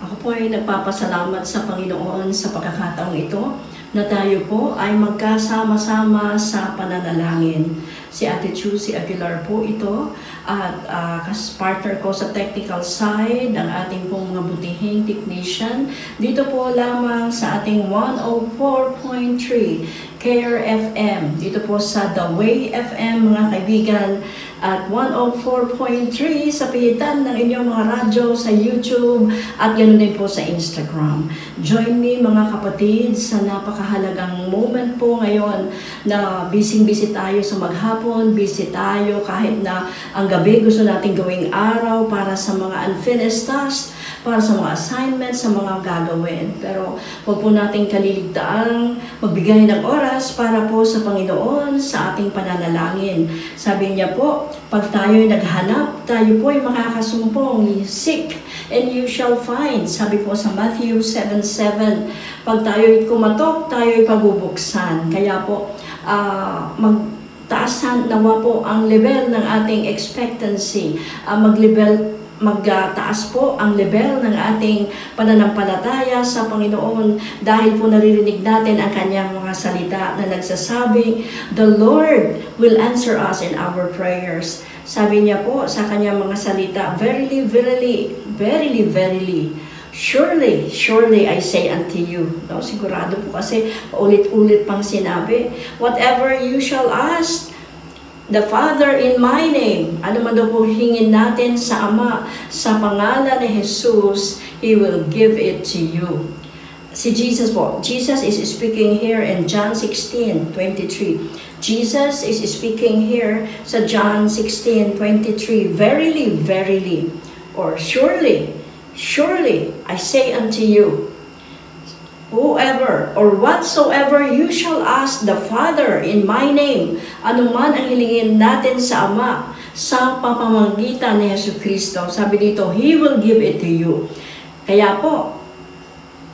Ako po ay nagpapasalamat sa Panginoon sa pagkakataong ito na tayo po ay magkasama-sama sa pananalangin. Si Ate Chucy Aguilar po ito at partner ko sa technical side, ang ating pong mga butihing technician. Dito po lamang sa ating 104.3 Care FM. Dito po sa The Way FM mga kaibigan at 104.3 sa pihitan ng inyong mga radyo sa YouTube at ganoon din po sa Instagram. Join me mga kapatid sa napakahalagang moment po ngayon na busy tayo sa maghapon, busy tayo kahit na ang gabi gusto natin gawing araw para sa mga unfinished tasks, para sa mga assignments, sa mga gagawin. Pero huwag po natin kaliligtaan magbigay ng oras para po sa Panginoon sa ating pananalangin. Sabi niya po, pag tayo'y naghanap, tayo po ay makakasumpong. Seek and you shall find. Sabi po sa Matthew 7:7, pag tayo'y kumatok, tayo'y pabubuksan. Kaya po, magtaasan nawa po ang level ng ating expectancy. Magtaas po ang level ng ating pananampalataya sa Panginoon dahil po naririnig natin ang kanyang mga salita na nagsasabi, the Lord will answer us in our prayers. Sabi niya po sa kanyang mga salita, verily, verily, verily, verily, surely, surely I say unto you. No, sigurado po kasi ulit-ulit pang sinabi, whatever you shall ask the Father in my name, ano man daw po hingin natin sa Ama, sa pangalan ni Jesus, He will give it to you. Si Jesus po, Jesus is speaking here in John 16:23. Jesus is speaking here sa John 16:23. Verily, verily, or surely, surely, I say unto you, whoever or whatsoever you shall ask the Father in my name, anuman ang hilingin natin sa Ama, sa pamamagitan ni Jesucristo, sabi dito, He will give it to you. Kaya po,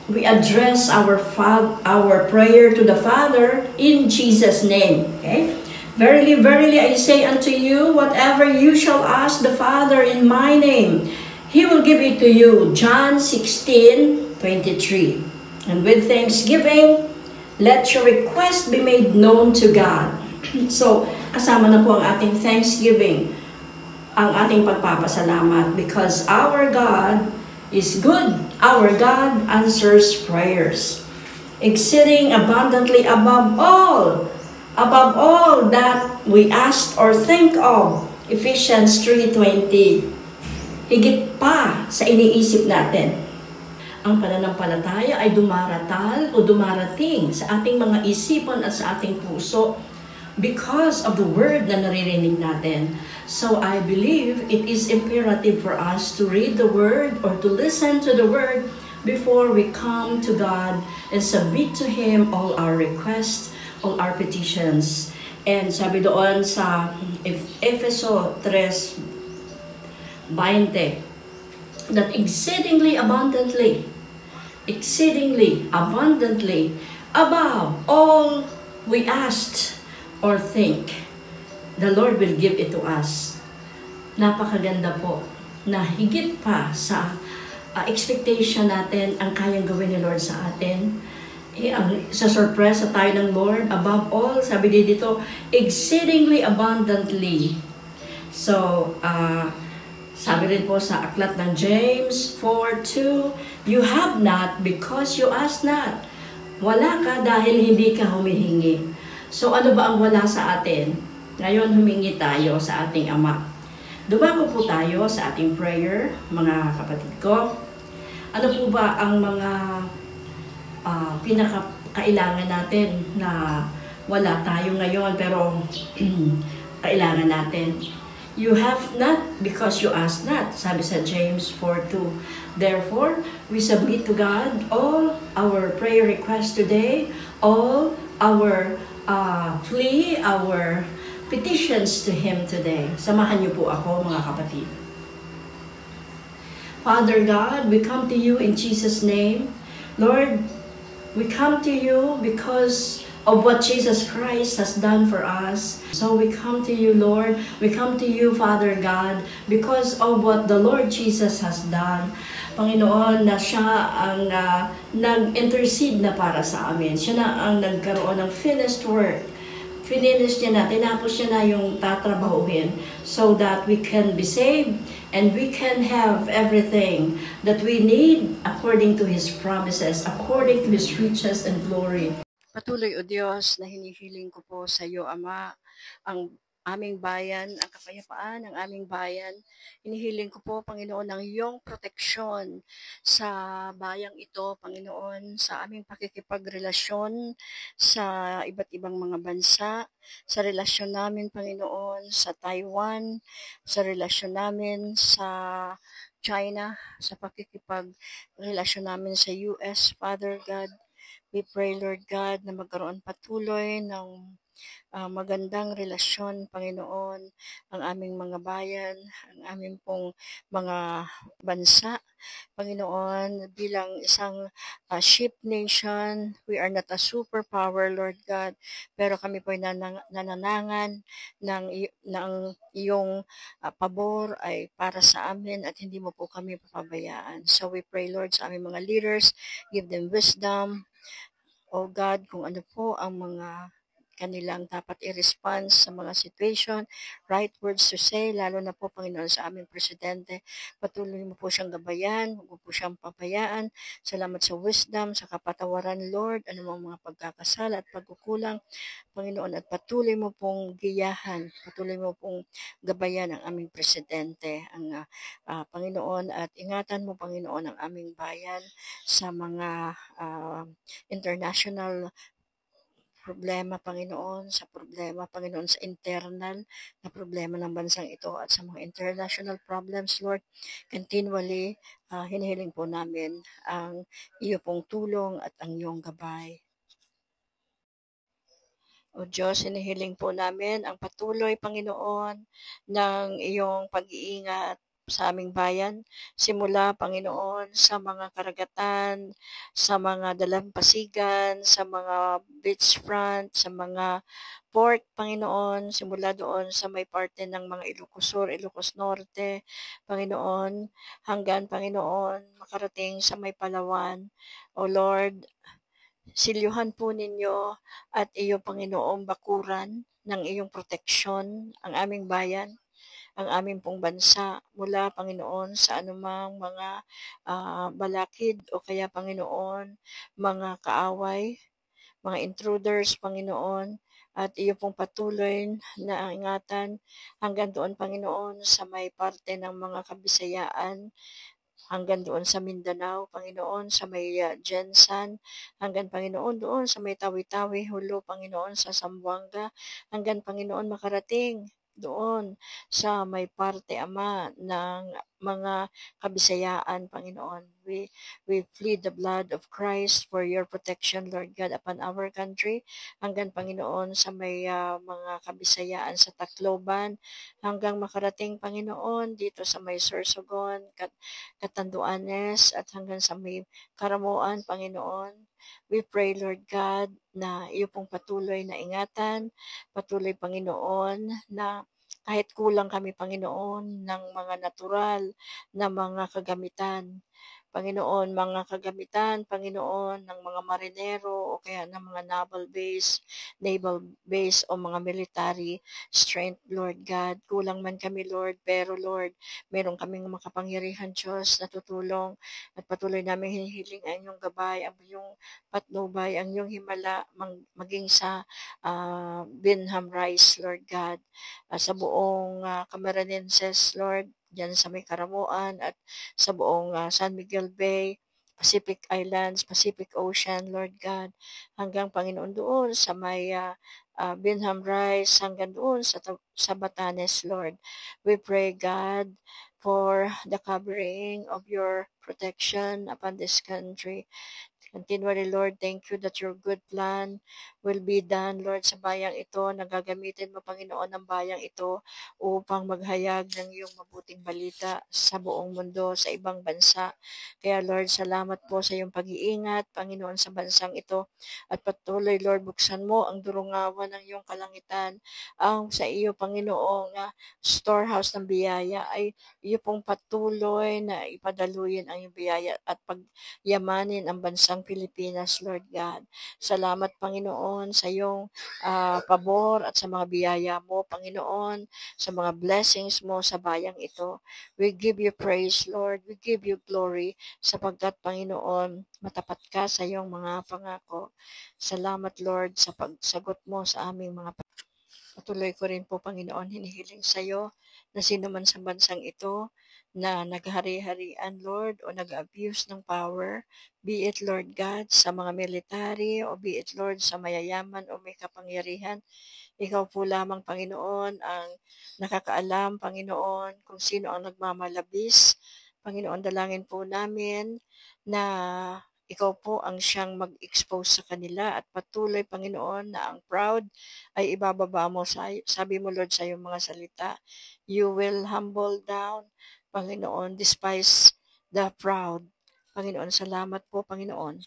we address our prayer to the Father in Jesus' name. Okay? Verily, verily, I say unto you, whatever you shall ask the Father in my name, He will give it to you. John 16:23. And with thanksgiving, let your request be made known to God. So, kasama na po ang ating thanksgiving, ang ating pagpapasalamat, because our God is good. Our God answers prayers, exceeding abundantly above all that we ask or think of. Ephesians 3:20. Higit pa sa iniisip natin. Ang pananampalataya ay dumaratal o dumarating sa ating mga isipan at sa ating puso because of the word na naririnig natin. So I believe it is imperative for us to read the word or to listen to the word before we come to God and submit to Him all our requests, all our petitions. And sabi doon sa Efeso 3:20, that exceedingly abundantly, above all we asked or think, the Lord will give it to us. Napakaganda po na higit pa sa expectation natin ang kayang gawin ni Lord sa atin. Sa surprise sa tayo ng Lord, above all, sabi dito, exceedingly abundantly. So, sabi rin po sa aklat ng James 4:2, you have not because you ask not. Wala ka dahil hindi ka humihingi. So ano ba ang wala sa atin? Ngayon humingi tayo sa ating Ama. Dumako po tayo sa ating prayer, mga kapatid ko. Ano po ba ang mga pinakakailangan natin na wala tayo ngayon pero kailangan natin? You have not because you ask not, sabi sa James 4:2. Therefore, we submit to God all our prayer requests today, all our plea, our petitions to Him today. Samahan niyo po ako, mga kapatid. Father God, we come to you in Jesus' name. Lord, we come to you because of what Jesus Christ has done for us. So we come to you, Lord. We come to you, Father God, because of what the Lord Jesus has done. Panginoon, na siya ang nag-intercede na para sa amin. Siya na ang nagkaroon ng finished work. Finish niya na, tinapos niya na yung tatrabahuhin so that we can be saved and we can have everything that we need according to His promises, according to His riches and glory. Patuloy, O Diyos, na hinihiling ko po sa iyo, Ama, ang aming bayan, ang kapayapaan ng aming bayan. Hinihiling ko po, Panginoon, ang iyong proteksyon sa bayang ito, Panginoon, sa aming pakikipagrelasyon sa iba't ibang mga bansa, sa relasyon namin, Panginoon, sa Taiwan, sa relasyon namin sa China, sa pakikipagrelasyon namin sa US, Father God. We pray, Lord God, na magkaroon patuloy ng magandang relasyon, Panginoon, ang aming mga bayan, ang aming pong mga bansa. Panginoon, bilang isang ship nation, we are not a superpower, Lord God, pero kami po ay nananangan ng iyong pabor ay para sa amin at hindi mo po kami papabayaan. So we pray, Lord, sa aming mga leaders, give them wisdom, O God, kung ano po ang mga kanilang dapat i-response sa mga situation, right words to say, lalo na po, Panginoon, sa aming presidente. Patuloy mo po siyang gabayan, huwag mo po siyang papayaan. Salamat sa wisdom, sa kapatawaran, Lord, anumang mga pagkakasala at pagkukulang, Panginoon, at patuloy mo pong giyahan, patuloy mo pong gabayan ang aming presidente, ang Panginoon, at ingatan mo, Panginoon, ang aming bayan sa mga international problema, Panginoon, sa problema, Panginoon, sa internal na problema ng bansang ito at sa mga international problems, Lord, continually, hinihiling po namin ang iyo pong tulong at ang iyong gabay. O Diyos, hinihiling po namin ang patuloy, Panginoon, ng iyong pag-iingat sa aming bayan, simula, Panginoon, sa mga karagatan, sa mga dalampasigan, sa mga beachfront, sa mga port, Panginoon, simula doon sa may parte ng mga Ilocos Sur, Ilocos Norte, Panginoon, hanggang, Panginoon, makarating sa may Palawan. O Lord, silyuhan po ninyo at iyo, Panginoong, bakuran ng iyong proteksyon ang aming bayan, ang aming pong bansa mula, Panginoon, sa anumang mga balakid o kaya, Panginoon, mga kaaway, mga intruders, Panginoon, at iyo pong patuloy na ingatan hanggang doon, Panginoon, sa may parte ng mga Kabisayaan, hanggang doon sa Mindanao, Panginoon, sa may Jensan, hanggang, Panginoon, doon sa may Tawi-Tawi, Hulo, Panginoon, sa Zamboanga, hanggang, Panginoon, makarating doon sa may parte, Ama, ng mga Kabisayaan, Panginoon. We plead the blood of Christ for your protection, Lord God, upon our country, hanggang, Panginoon, sa may mga Kabisayaan sa Tacloban, hanggang makarating, Panginoon, dito sa may Sorsogon, Catanduanes, at hanggang sa may Karamuan, Panginoon. We pray, Lord God, na iyo pong patuloy na ingatan, patuloy, Panginoon, na kahit kulang kami, Panginoon, ng mga natural na mga kagamitan, Panginoon, mga kagamitan, Panginoon, ng mga marinero o kaya ng mga naval base o mga military strength, Lord God. Kulang man kami, Lord, pero Lord, meron kaming makapangyarihan, Diyos, na tutulong at patuloy namin hinihiling ang iyong gabay, ang iyong patnubay, ang iyong himala, maging sa Binham Rice, Lord God, sa buong Cameronenses, Lord, dyan sa may Karamuan at sa buong San Miguel Bay, Pacific Islands, Pacific Ocean, Lord God, hanggang, Panginoon, doon sa may Binham Rice, hanggang doon sa Batanes, Lord. We pray, God, for the covering of your protection upon this country. Continually, Lord, thank you that your good plan will be done, Lord, sa bayang ito. Nagagamitin mo, Panginoon, ang bayang ito upang maghayag ng iyong mabuting balita sa buong mundo, sa ibang bansa. Kaya, Lord, salamat po sa iyong pag-iingat, Panginoon, sa bansang ito. At patuloy, Lord, buksan mo ang durungawan ng iyong kalangitan. Ang sa iyo, Panginoong storehouse ng biyaya ay iyo pong patuloy na ipadaluyin ang iyong biyaya at pagyamanin ang bansang Pilipinas, Lord God. Salamat, Panginoon, sa iyong pabor at sa mga biyaya mo, Panginoon, sa mga blessings mo sa bayang ito. We give you praise, Lord. We give you glory sapagkat, Panginoon, matapat ka sa iyong mga pangako. Salamat, Lord, sa pagsagot mo sa aming mga patuloy ko rin po, Panginoon, hinihiling sa iyo na sino man sa bansang ito na naghari-harian, Lord, o nag-abuse ng power, be it, Lord God, sa mga military, o be it, Lord, sa mayayaman o may kapangyarihan. Ikaw po lamang, Panginoon, ang nakakaalam, Panginoon, kung sino ang nagmamalabis. Panginoon, dalangin po namin na ikaw po ang siyang mag-expose sa kanila at patuloy, Panginoon, na ang proud ay ibababa mo. Sabi mo, Lord, sa iyong mga salita, you will humble down, Panginoon, despise the proud. Panginoon, salamat po, Panginoon.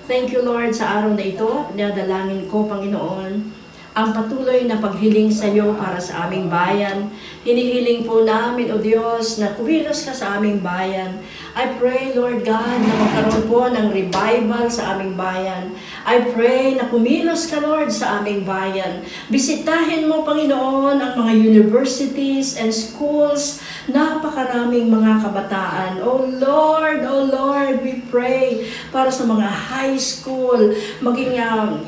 Thank you, Lord, sa araw na ito. Nadalangin ko, Panginoon, ang patuloy na paghiling sa iyo para sa aming bayan. Hinihiling po namin, O Diyos, na kumilos ka sa aming bayan. I pray, Lord God, na magkaroon po ng revival sa aming bayan. I pray na kumilos ka, Lord, sa aming bayan. Bisitahin mo, Panginoon, ang mga universities and schools. Napakaraming mga kabataan. Oh Lord, we pray para sa mga high school, maging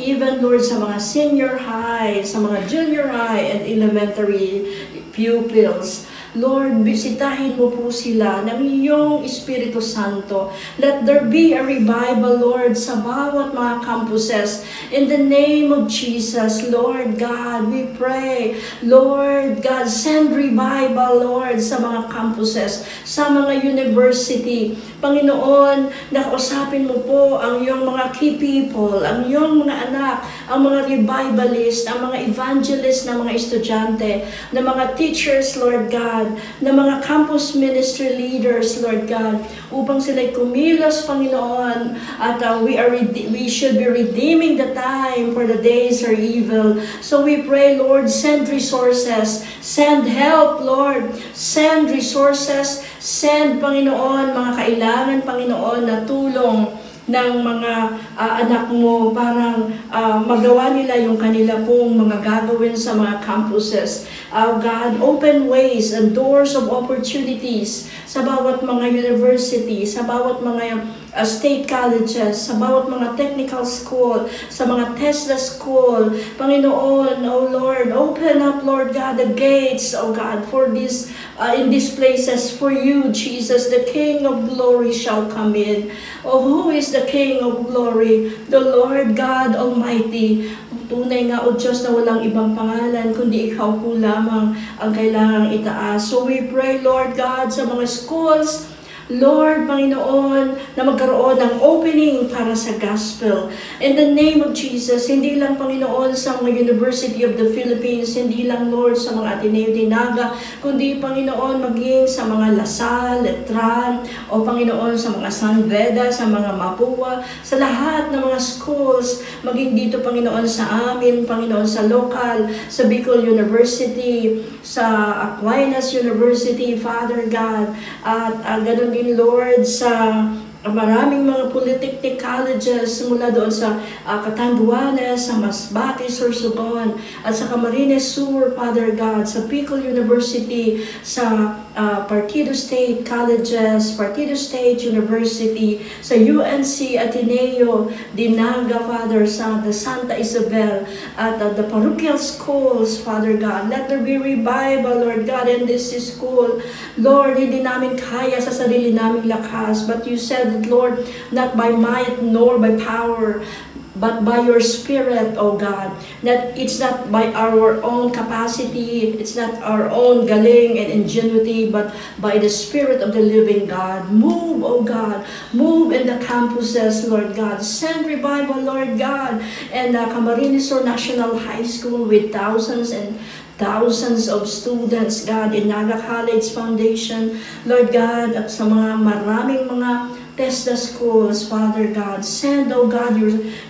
even, Lord, sa mga senior high, sa mga junior high and elementary pupils. Lord, bisitahin mo po sila ng iyong Espiritu Santo. Let there be a revival, Lord, sa bawat mga campuses. In the name of Jesus, Lord God, we pray. Lord God, send revival, Lord, sa mga campuses, sa mga university. Panginoon, nakausapin mo po ang iyong mga key people, ang iyong mga anak, ang mga revivalist, ang mga evangelist na mga estudyante, na mga teachers, Lord God, na mga campus ministry leaders, Lord God, upang sila'y kumilos, Panginoon, at we should be redeeming the time, for the days are evil. So we pray, Lord, send resources, send help, Lord, send resources, send, Panginoon, mga kailangan, Panginoon, na tulong ng mga anak mo, parang magawa nila yung kanila pong mga gagawin sa mga campuses. God, open ways and doors of opportunities sa bawat mga university, sa bawat mga state colleges, sa bawat mga technical school, sa mga TESDA school. Panginoon, oh Lord, open up, Lord God, the gates, oh God, for this, in these places, for you, Jesus, the King of glory shall come in. Oh, who is the King of glory? The Lord God Almighty. Tunay nga, O Diyos, na walang ibang pangalan, kundi ikaw po lamang ang kailangang itaas. So we pray, Lord God, sa mga schools, Lord, Panginoon, na magkaroon ng opening para sa gospel. In the name of Jesus, hindi lang, Panginoon, sa mga University of the Philippines, hindi lang, Lord, sa mga Ateneo de Naga, kundi, Panginoon, maging sa mga Lasal, Letran, o Panginoon, sa mga San Beda, sa mga Mapua, sa lahat ng mga schools, maging dito, Panginoon, sa amin, Panginoon, sa local, sa Bicol University, sa Aquinas University, Father God, at ganun din, Lord, sa maraming mga polytechnic colleges mula doon sa Catanduanes, sa Masbate, Sorsogon, at sa Camarines Sur, Father God, sa Bicol University, sa Partido State Colleges, Partido State University, sa UNC Ateneo de Naga, Father, sa the Santa Isabel, at the parochial schools, Father God. Let there be revival, Lord God, in this school. Lord, hindi namin kaya sa sarili naming lakas, but you said, Lord, not by might nor by power, but by your Spirit, O God. That it's not by our own capacity, it's not our own galing and ingenuity, but by the Spirit of the living God. Move, O God. Move in the campuses, Lord God. Send revival, Lord God. And Camarines Sur National High School with thousands and thousands of students, God, in Naga College Foundation, Lord God, at sa mga maraming mga TESDA schools, Father God. Send, oh God,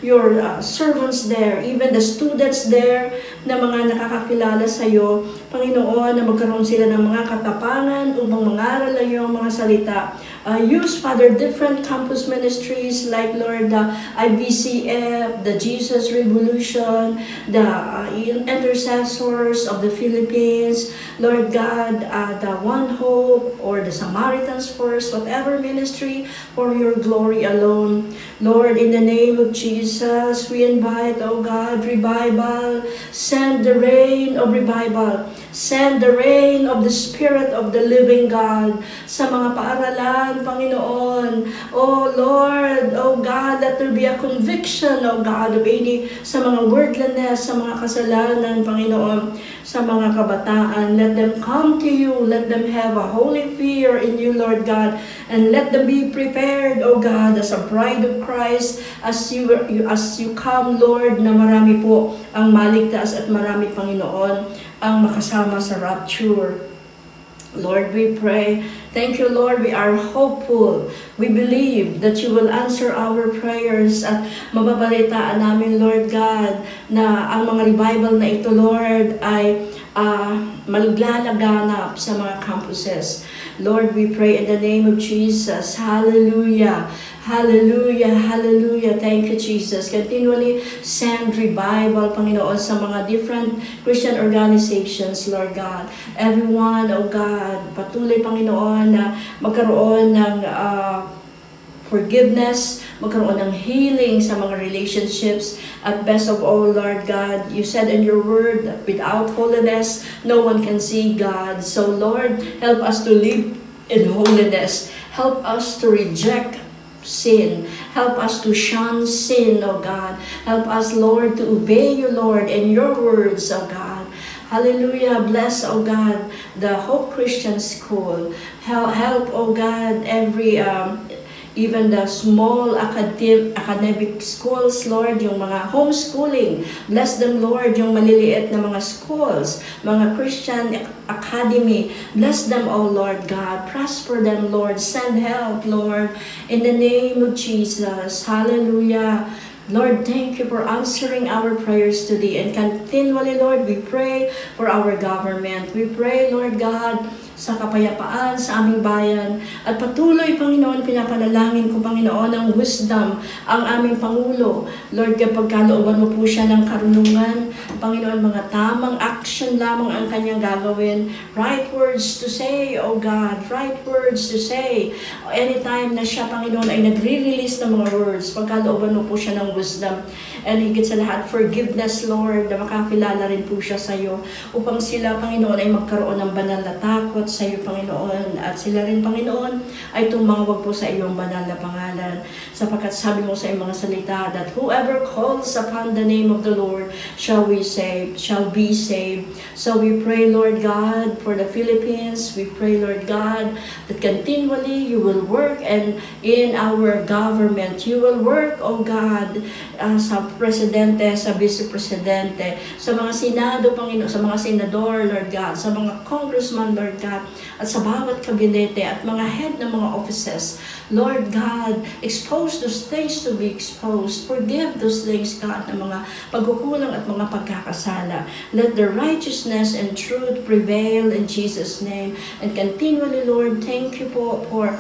your servants there, even the students there na mga nakakakilala sa iyo, Panginoon, na magkaroon sila ng mga katapangan upang mangaral ang iyong mga salita. Use, Father, different campus ministries like, Lord, the IBCF, the Jesus Revolution, the Intercessors of the Philippines, Lord God, the One Hope, or the Samaritans First, whatever ministry, for your glory alone. Lord, in the name of Jesus, we invite, oh God, revival. Send the rain of revival. Send the rain of the Spirit of the living God sa mga paaralan, Panginoon. Oh Lord, oh God, let there be a conviction, oh God, of any sa mga wordlessness, sa mga kasalanan, Panginoon, sa mga kabataan. Let them come to you. Let them have a holy fear in you, Lord God. And let them be prepared, oh God, as a bride of Christ, as you come, Lord, na marami po ang maligtas at marami, Panginoon, ang makasama sa rapture. Lord, we pray. Thank you, Lord. We are hopeful. We believe that you will answer our prayers at mababalitaan namin, Lord God, na ang mga revival na ito, Lord, ay maglalaganap sa mga campuses. Lord, we pray in the name of Jesus. Hallelujah. Hallelujah, hallelujah. Thank you, Jesus. Continually send revival, Panginoon, sa mga different Christian organizations, Lord God. Everyone, oh God, patuloy, Panginoon, na magkaroon ng forgiveness, magkaroon ng healing sa mga relationships. At best of all, Lord God, you said in your word that without holiness, no one can see God. So, Lord, help us to live in holiness. Help us to reject sin. Help us to shun sin, oh God. Help us, Lord, to obey you, Lord, in your words, oh God. Hallelujah. Bless, oh God, the Hope Christian School. Help, oh God, every even the small academic schools, Lord, yung mga homeschooling. Bless them, Lord, yung maliliit na mga schools, mga Christian academy. Bless them, oh Lord God. Prosper them, Lord. Send help, Lord, in the name of Jesus. Hallelujah. Lord, thank you for answering our prayers today. And continually, Lord, we pray for our government. We pray, Lord God, sa kapayapaan sa aming bayan. At patuloy, Panginoon, pinapanalangin ko, Panginoon, ang wisdom, ang aming Pangulo. Lord, kapag kalooban mo po siya ng karunungan, Panginoon, mga tamang action lamang ang kanyang gagawin. Right words to say, oh God, right words to say. Anytime na siya, Panginoon, ay nagre-release ng mga words, pagkalooban mo po siya ng wisdom. And higit sa lahat, forgiveness, Lord, na makakilala rin po siya sa iyo, upang sila, Panginoon, ay magkaroon ng banal na takot sa iyo, Panginoon. At sila rin, Panginoon, ay tumawag po sa iyong banal na pangalan. Sapagkat sabi mo sa iyong mga salita, that whoever calls upon the name of the Lord shall be saved. So we pray, Lord God, for the Philippines. We pray, Lord God, that continually you will work and in our government. You will work, oh God, sa presidente, sa vice-presidente, sa mga senado, Panginoon, sa mga senador, Lord God, sa mga congressman, Lord God, at sa bawat kabinete at mga head ng mga offices. Lord God, expose those things to be exposed. Forgive those things, God, ng mga pagkukulang at mga pagkakasala. Let the righteousness and truth prevail in Jesus' name. And continually, Lord, thank you po for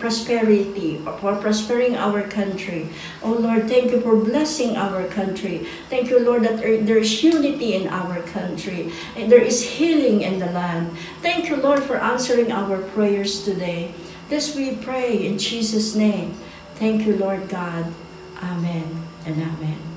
prosperity, for prospering our country. Oh Lord, thank you for blessing our country. Thank you, Lord, that there is unity in our country. And there is healing in the land. Thank you, Lord, for answering our prayers today. This we pray in Jesus' name. Thank you, Lord God. Amen and amen.